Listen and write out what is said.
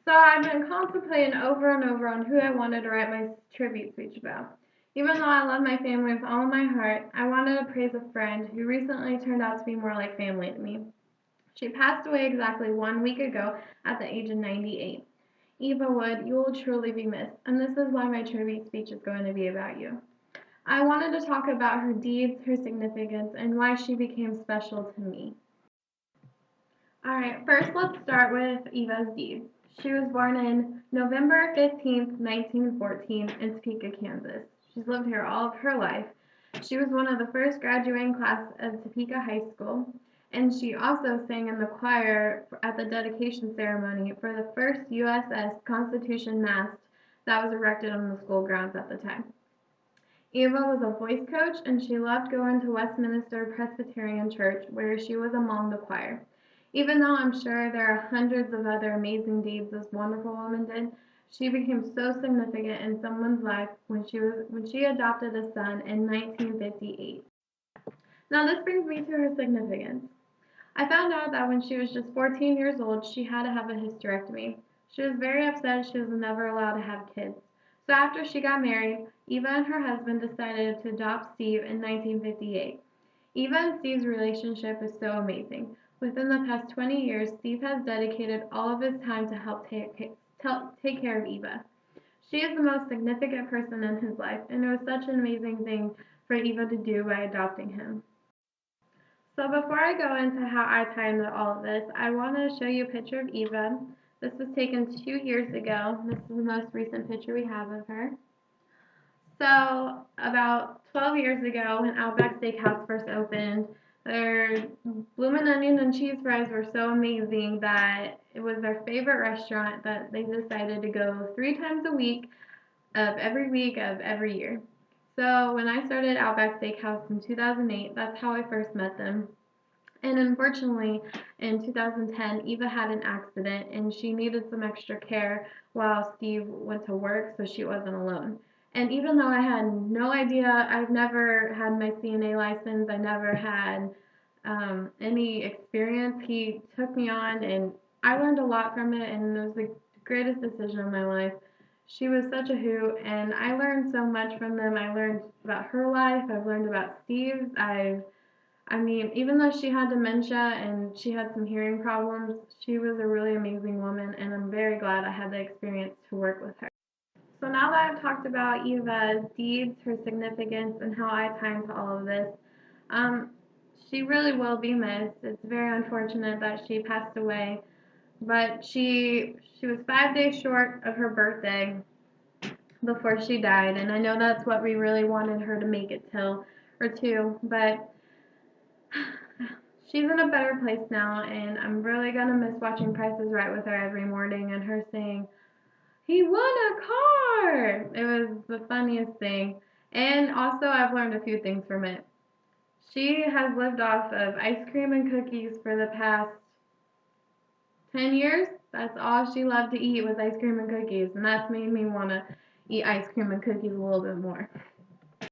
So I've been contemplating over and over on who I wanted to write my tribute speech about. Even though I love my family with all my heart, I wanted to praise a friend who recently turned out to be more like family to me. She passed away exactly 1 week ago at the age of 98. Eva Wood, you will truly be missed, and this is why my tribute speech is going to be about you. I wanted to talk about her deeds, her significance, and why she became special to me. Alright, first let's start with Eva's deeds. She was born in November 15th, 1914 in Topeka, Kansas. She's lived here all of her life. She was one of the first graduating class of Topeka High School, and she also sang in the choir at the dedication ceremony for the first USS Constitution mast that was erected on the school grounds at the time. Eva was a voice coach, and she loved going to Westminster Presbyterian Church, where she was among the choir. Even though I'm sure there are hundreds of other amazing deeds this wonderful woman did, she became so significant in someone's life when she adopted a son in 1958. Now this brings me to her significance. I found out that when she was just 14 years old, she had to have a hysterectomy. She was very upset she was never allowed to have kids. So after she got married, Eva and her husband decided to adopt Steve in 1958. Eva and Steve's relationship is so amazing. Within the past 20 years, Steve has dedicated all of his time to help take care of Eva. She is the most significant person in his life, and it was such an amazing thing for Eva to do by adopting him. So before I go into how I tie into all of this, I want to show you a picture of Eva. This was taken 2 years ago. This is the most recent picture we have of her. So about 12 years ago, when Outback Steakhouse first opened, their bloomin' onion and cheese fries were so amazing that it was their favorite restaurant that they decided to go 3 times a week of every year. So when I started Outback Steakhouse in 2008, that's how I first met them. And unfortunately, in 2010, Eva had an accident and she needed some extra care while Steve went to work, so she wasn't alone. And even though I had no idea, I've never had my CNA license, I never had any experience, he took me on and I learned a lot from it, and it was the greatest decision of my life. She was such a hoot, and I learned so much from them. I learned about her life, I've learned about Steve's, even though she had dementia and she had some hearing problems, she was a really amazing woman, and I'm very glad I had the experience to work with her. So now that I've talked about Eva's deeds, her significance, and how I tie into all of this, um, she really will be missed. It's very unfortunate that she passed away, but she was 5 days short of her birthday before she died, and I know that's what we really wanted her to make it till, or two, but she's in a better place now, and I'm really gonna miss watching Price is Right with her every morning and her saying, "He won a car!" It was the funniest thing. And also, I've learned a few things from it. She has lived off of ice cream and cookies for the past 10 years. That's all she loved to eat was ice cream and cookies, and that's made me want to eat ice cream and cookies a little bit more.